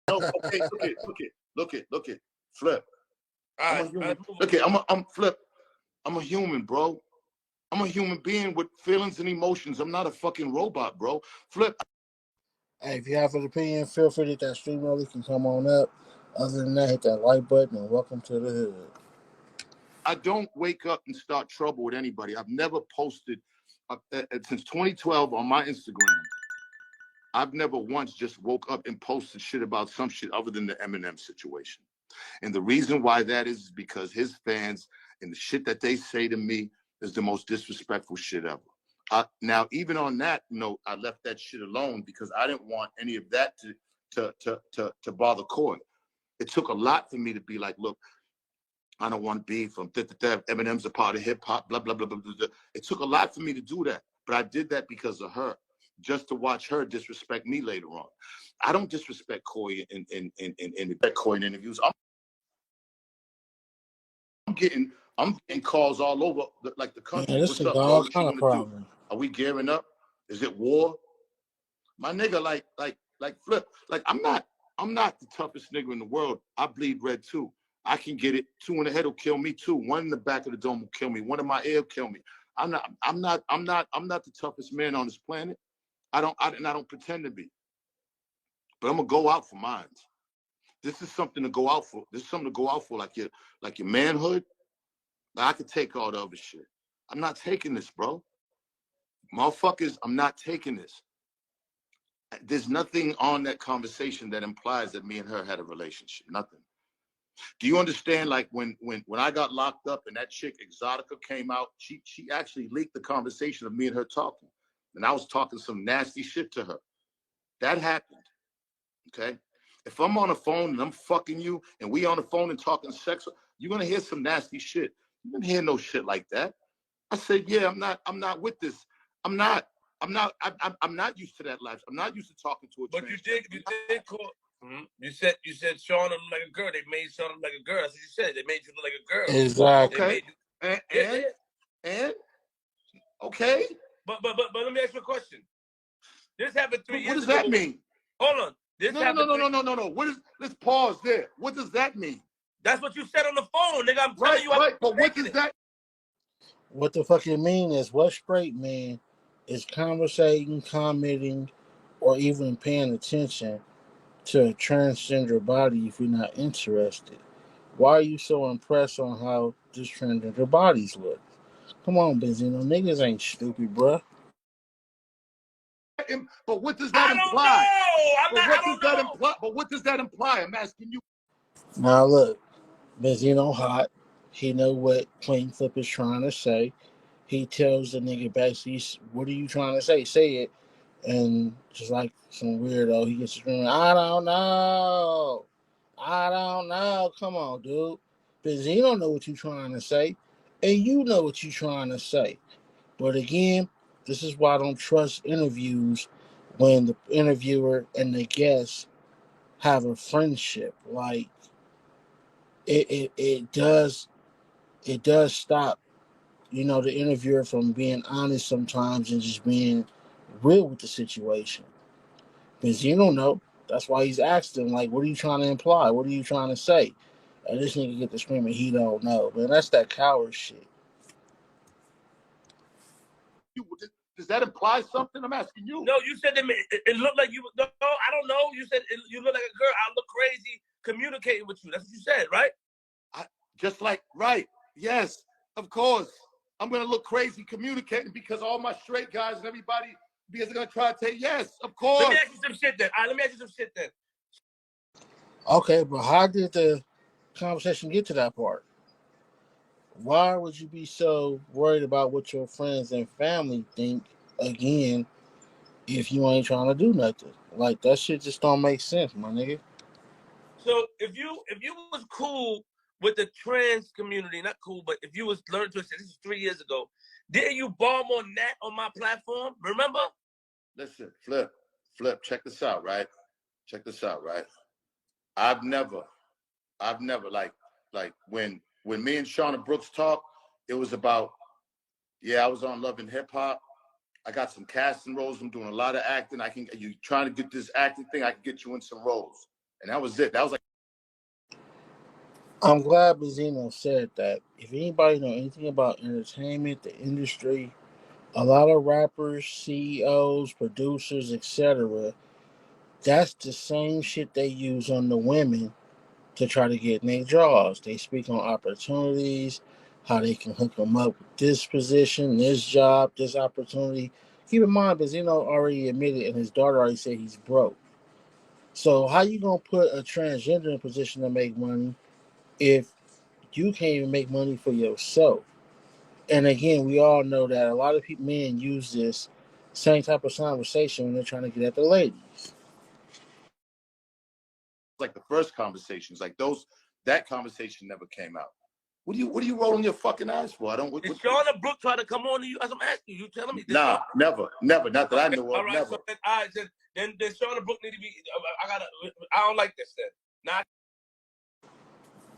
No, okay, look it, Flip. All I'm right, a human. Look it, I'm Flip. I'm a human, bro. I'm a human being with feelings and emotions. I'm not a fucking robot, bro. Flip. Hey, if you have an opinion, feel free to hit that stream roll. You can come on up. Other than that, hit that like button and welcome to the hood. I don't wake up and start trouble with anybody. I've never posted since 2012 on my Instagram. I've never once just woke up and posted shit about some shit other than the Eminem situation. And the reason why that is because his fans and the shit that they say to me is the most disrespectful shit ever. Now, even on that note, I left that shit alone because I didn't want any of that to bother Coy. It took a lot for me to be like, look, I don't want beef from Eminem's a part of hip hop, blah, blah, blah, blah, blah. It took a lot for me to do that. But I did that because of her, just to watch her disrespect me later on. I don't disrespect Coy in interviews. I'm getting calls all over like the country. Man, this What's is up, bro? all What kind you of want to do? problem. Are we gearing up? Is it war? My nigga, like Flip. Like I'm not the toughest nigga in the world. I bleed red too. I can get it. 2 in the head will kill me too. 1 in the back of the dome will kill me. 1 in my ear will kill me. I'm not the toughest man on this planet. I don't pretend to be. But I'm gonna go out for mine. This is something to go out for. This is something to go out for, like your manhood. I could take all the other shit. I'm not taking this, bro. Motherfuckers, I'm not taking this. There's nothing on that conversation that implies that me and her had a relationship. Nothing. Do you understand? Like when I got locked up and that chick Exotica came out, she actually leaked the conversation of me and her talking, and I was talking some nasty shit to her. That happened. Okay. If I'm on the phone and I'm fucking you, and we on the phone and talking sex, you're gonna hear some nasty shit. You didn't hear no shit like that. I said, yeah, I'm not with this. I'm not used to that life. I'm not used to talking to a. But you did call. Mm-hmm. You said Sean looked like a girl. They made Sean look like a girl. That's what you said. They made you look like a girl. Exactly. And okay. But let me ask you a question. This happened 3 years ago. What does that mean? Hold on. No. Let's pause there. What does that mean? That's what you said on the phone, nigga. I'm telling you. Right. But what does that? What the fuck it mean is what straight man is conversating, commenting, or even paying attention to a transgender body if you're not interested. Why are you so impressed on how this transgender bodies look? Come on, Benzino. Niggas ain't stupid, bruh. But what does that imply? But what does that imply? I'm asking you. Now look, Benzino hot. He know what Plain Flip is trying to say. He tells the nigga basically, what are you trying to say? Say it. And just like some weirdo, he gets screaming, I don't know. Come on, dude. Benzino know what you're trying to say. And you know what you're trying to say. But again, this is why I don't trust interviews when the interviewer and the guest have a friendship. Like it does stop, the interviewer from being honest sometimes and just being real with the situation. Because you don't know. That's why he's asking, like, what are you trying to imply? What are you trying to say? And this nigga get to screaming, he don't know. Man, that's that coward shit. Does that imply something? I'm asking you. No, you said it looked like you. No, I don't know. You said you look like a girl. I look crazy communicating with you. That's what you said, right? Right. Yes, of course. I'm going to look crazy communicating because all my straight guys and everybody is going to try to say, yes, of course. Let me ask you some shit then. Okay, but how did the conversation get to that part? Why would you be so worried about what your friends and family think again if you ain't trying to do nothing? Like, that shit just don't make sense, my nigga. So if you was cool with the trans community, not cool, but if you was learned to, this is 3 years ago, didn't you bomb on that on my platform? Remember? Listen, Flip, check this out, right? I've never like when me and Shauna Brooks talk, it was about, I was on Love and Hip Hop. I got some casting roles. I'm doing a lot of acting. You trying to get this acting thing, I can get you in some roles. And that was it. That was like I'm glad Benzino said that. If anybody know anything about entertainment, the industry, a lot of rappers, CEOs, producers, etc., that's the same shit they use on the women to try to get in their draws. They speak on opportunities, how they can hook them up with this position, this job, this opportunity. Keep in mind, Benzino already admitted, and his daughter already said he's broke. So how you gonna put a transgender in a position to make money if you can't even make money for yourself? And again, we all know that a lot of people, men, use this same type of conversation when they're trying to get at the ladies. the first conversations. Like that conversation never came out. What are you rolling your fucking eyes for? I don't. Did Shauna Brooke try to come on to you? As I'm asking you, telling me. Nah, never. Not that I know of. All right, never. so then Shauna Brooke need to be. I don't like this then. Not.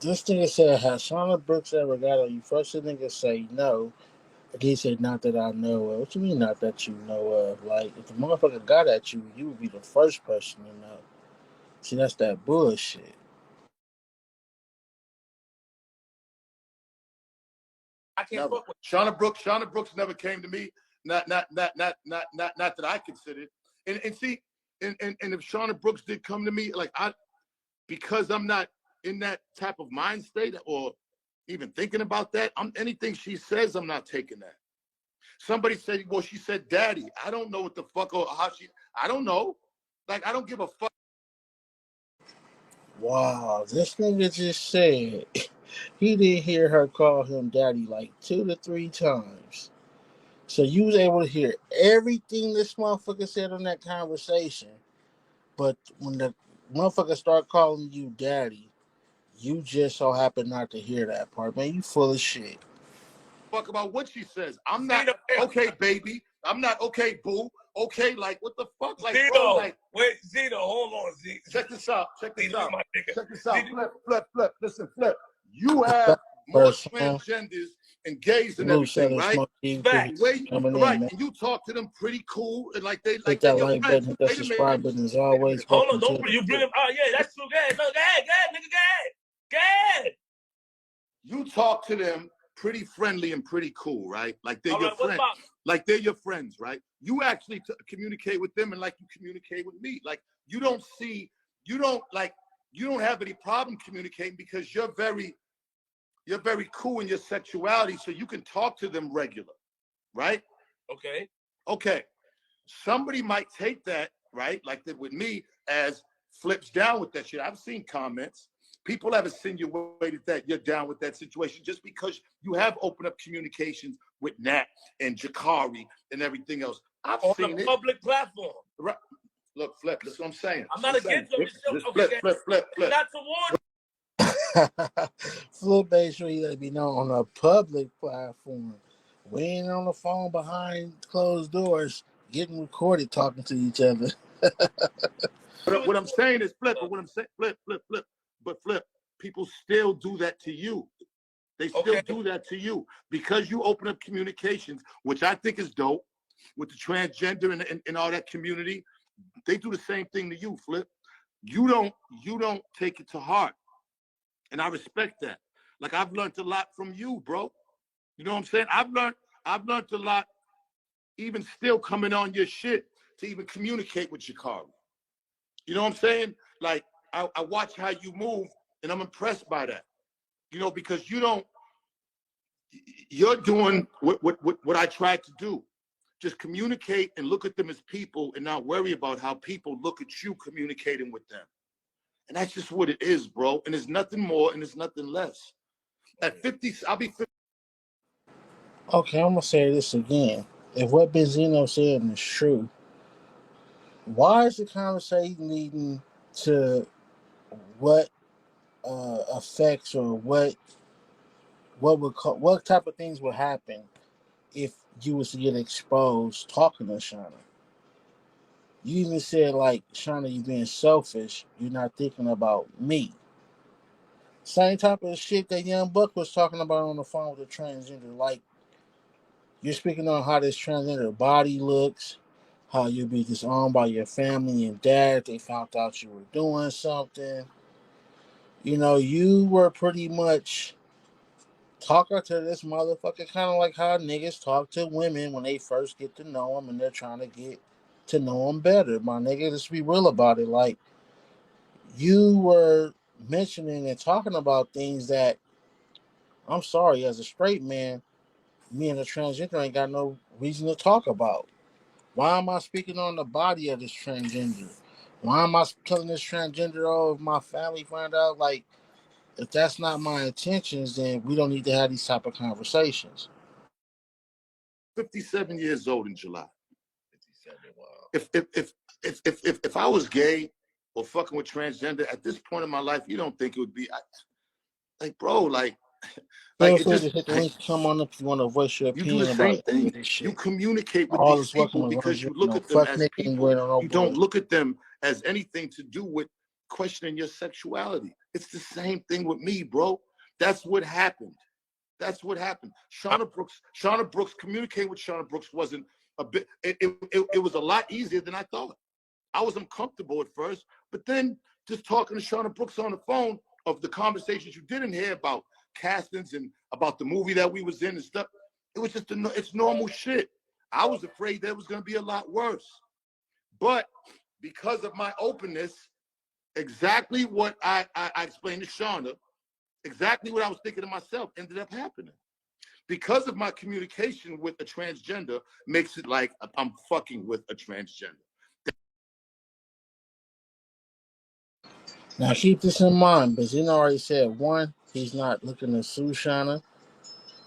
This nigga said, has Shauna Brooks ever got on you? First, the nigga say no. And he said, not that I know of. What you mean, not that you know of? Like, if the motherfucker got at you, you would be the first person to know. See, that's that bullshit. I can't Never. fuck with Shauna Brooks never came to me. Not that I considered. And see, and if Shauna Brooks did come to me, like because I'm not in that type of mind state or even thinking about that, anything she says, I'm not taking that. Somebody said, well, she said daddy. I don't know what the fuck or how I don't know. Like, I don't give a fuck. Wow, this nigga just said he didn't hear her call him daddy like 2 to 3 times. So you was able to hear everything this motherfucker said on that conversation. But when the motherfucker start calling you daddy, you just so happen not to hear that part. Man, you full of shit. Fuck about what she says. I'm not okay, baby. I'm not okay, boo. Okay, like what the fuck, like Zeno, bro, like wait, Zeno, hold on, Z. check this out. Check this out. My nigga. Check this out. Flip. Listen, Flip. You have more transgenders and gays and everything, right? Facts. Right, and you talk to them pretty cool and like they like that your like friends. button, that subscribe button is always. Hold on, don't you bring him. Oh yeah, that's true. Go ahead, nigga, go ahead. You talk to them pretty friendly and pretty cool, right? Like they're your friends. Like they're your friends, right? You actually communicate with them and like you communicate with me. Like you don't have any problem communicating because you're very cool in your sexuality, so you can talk to them regular, right? Okay. Somebody might take that, right? Like that with me as flips down with that shit. I've seen comments. People have insinuated that you're down with that situation just because you have opened up communications with Nat and Jakari and everything else. I've seen it. On a public platform. Right. Look, Flip, that's what I'm saying. I'm not against them. Flip. Not to warn. Flip made sure he let it be known on a public platform. We ain't on the phone behind closed doors getting recorded talking to each other. What I'm saying is Flip, but what I'm saying, Flip. But Flip, people still do that to you. They still do that to you because you open up communications, which I think is dope, with the transgender and all that community. They do the same thing to you, Flip. You don't take it to heart, and I respect that. Like I've learned a lot from you, bro. You know what I'm saying? I've learned a lot, even still coming on your shit to even communicate with Jakari. You know what I'm saying? Like I watch how you move, and I'm impressed by that. You know, because you're doing what I tried to do. Just communicate and look at them as people and not worry about how people look at you communicating with them. And that's just what it is, bro. And there's nothing more and there's nothing less. At 50, I'll be 50. Okay, I'm going to say this again. If what Benzino said is true, why is the conversation leading to what effects or what type of things would happen if you was to get exposed talking to Shauna? You even said like, Shauna, you being selfish. You're not thinking about me. Same type of shit that Young Buck was talking about on the phone with the transgender. Like, you're speaking on how this transgender body looks, how you be disowned by your family and dad. They found out you were doing something. You know, you were pretty much talking to this motherfucker, kind of like how niggas talk to women when they first get to know them and they're trying to get to know them better. My nigga, let's be real about it. Like, you were mentioning and talking about things that, I'm sorry, as a straight man, me and a transgender ain't got no reason to talk about. Why am I speaking on the body of this transgender? Why am I telling this transgender, oh, if my family find out? Like, if that's not my intentions, then we don't need to have these type of conversations. 57 years old in July. 57, wow. If I was gay or fucking with transgender at this point in my life, you don't think it would be like, bro, like Feel it free to just hit the link, come on up if you want to voice your you do the opinion about same any of thing. this You shit. communicate with All these is welcome people as long as because you you look know, at them fuck as nigga ain't people. going on no You don't bullshit. look at them as anything to do with questioning your sexuality. It's the same thing with me, bro. That's what happened. That's what happened. Shauna Brooks, communicating with Shauna Brooks wasn't a bit, it was a lot easier than I thought. I was uncomfortable at first, but then just talking to Shauna Brooks on the phone of the conversations you didn't hear about castings and about the movie that we was in and stuff, it was just, it's normal shit. I was afraid that it was going to be a lot worse. But because of my openness, exactly what I explained to Shauna, exactly what I was thinking to myself ended up happening. Because of my communication with a transgender makes it like I'm fucking with a transgender. Now keep this in mind, Benzino already said, one, he's not looking to sue Shauna.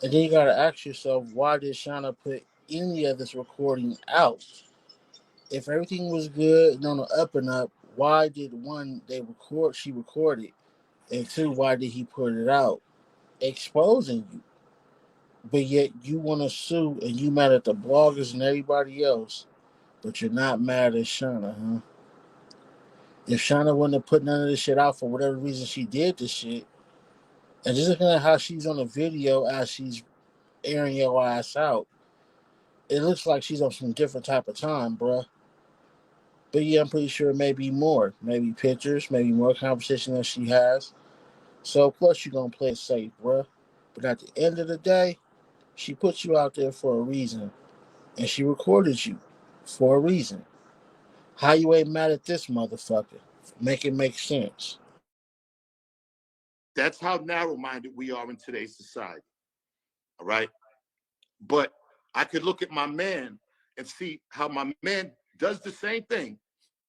And then you gotta ask yourself, why did Shauna put any of this recording out? If everything was good and on the up and up, why did one she recorded, and two, why did he put it out? Exposing you. But yet you wanna sue and you mad at the bloggers and everybody else, but you're not mad at Shauna, huh? If Shauna wouldn't have put none of this shit out for whatever reason she did this shit, and just looking at how she's on the video as she's airing your ass out, it looks like she's on some different type of time, bruh. But yeah, I'm pretty sure maybe more. Maybe pictures, maybe more conversation than she has. So plus you're gonna play it safe, bruh. But at the end of the day, she put you out there for a reason. And she recorded you for a reason. How you ain't mad at this motherfucker? Make it make sense. That's how narrow-minded we are in today's society. All right. But I could look at my man and see how my man does the same thing.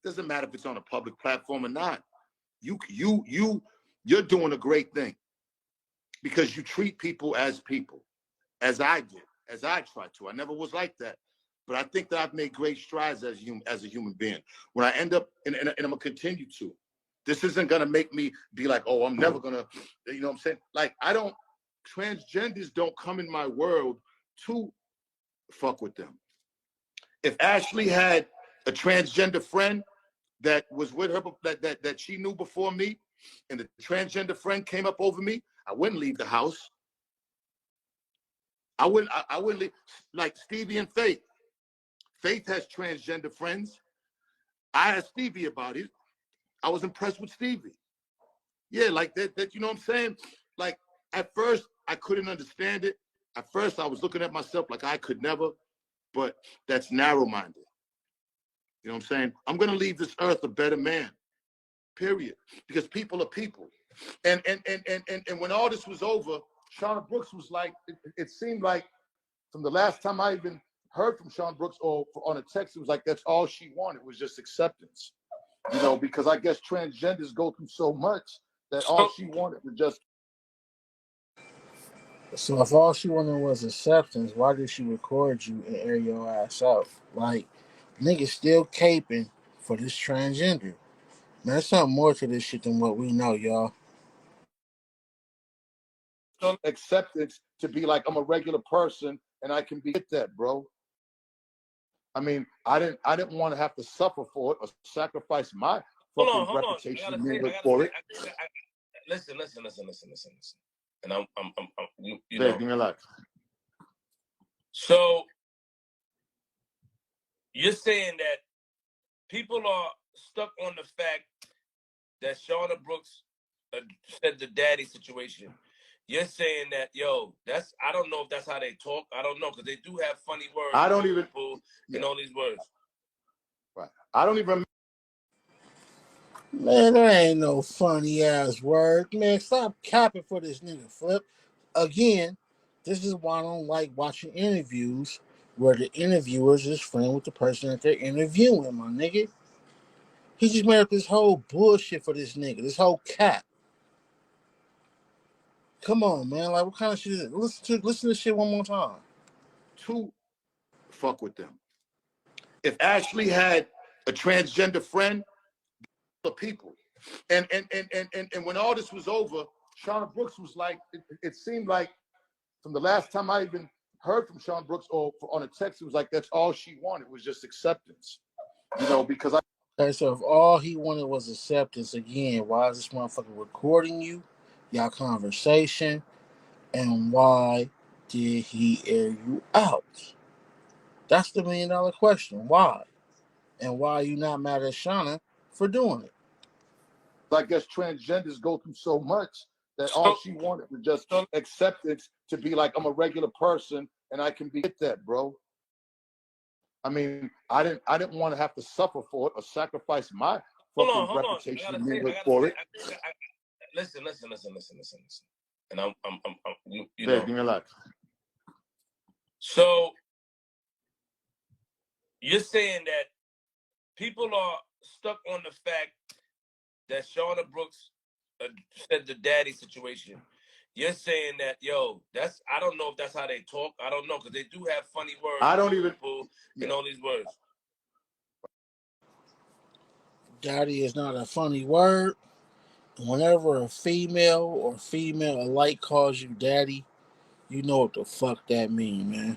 Doesn't matter if it's on a public platform or not. You're doing a great thing because you treat people, as I did, as I tried to. I never was like that. But I think that I've made great strides as a human being. When I end up, and I'm going to continue to, this isn't going to make me be like, oh, I'm never going to, you know what I'm saying? Like, transgenders don't come in my world to fuck with them. If Ashley had a transgender friend that was with her, that she knew before me, and the transgender friend came up over me, I wouldn't leave the house. I wouldn't leave. Like Stevie and Faith. Faith has transgender friends. I asked Stevie about it. I was impressed with Stevie. Yeah, like that, you know what I'm saying? Like, at first, I couldn't understand it. At first, I was looking at myself like I could never, but that's narrow-minded. You know what I'm saying? I'm going to leave this earth a better man, period. Because people are people. And when all this was over, Shauna Brooks was like, it seemed like from the last time I even heard from Shauna Brooks or on a text, it was like that's all she wanted was just acceptance. You know, because I guess transgenders go through so much that all she wanted was just. So if all she wanted was acceptance, why did she record you and air your ass out? Like, niggas still caping for this transgender. Man, there's something more to this shit than what we know, y'all. Acceptance to be like I'm a regular person and I can be that, bro. I mean, I didn't want to have to suffer for it or sacrifice my fucking Hold on. reputation and music for it. Listen. And I'm Give me a lot. So You're saying that people are stuck on the fact that Shauna Brooks said the daddy situation. You're saying that, yo, I don't know if that's how they talk. I don't know, because they do have funny words. I don't even and all these words. Right. I don't even. Man, there ain't no funny ass word. Man, stop capping for this nigga, Flip. Again, this is why I don't like watching interviews where the interviewers is friend with the person that they're interviewing, my nigga. He just made up this whole bullshit for this nigga, this whole cap. Come on, man. Like, what kind of shit is it? Listen to this shit one more time. To fuck with them. If Ashley had a transgender friend, the people. And when all this was over, Shauna Brooks was like, it seemed like from the last time I even heard from Shauna Brooks or on a text, it was like that's all she wanted was just acceptance. You know, because Okay, so if all he wanted was acceptance, again, why is this motherfucker recording you, y'all conversation, and why did he air you out? That's the $1 million question. Why? And why are you not mad at Shauna for doing it? I guess transgenders go through so much that all she wanted was just acceptance to be like, I'm a regular person and I can be that, bro. I mean, I didn't want to have to suffer for it or sacrifice my fucking reputation for it. Listen. And I'm you Yeah, know. give me a lot. So you're saying that people are stuck on the fact that Shauna Brooks said the daddy situation. You're saying that, yo, I don't know if that's how they talk. I don't know, because they do have funny words. I don't even and all these words. Daddy is not a funny word. Whenever a female or female alike calls you daddy, you know what the fuck that mean, man.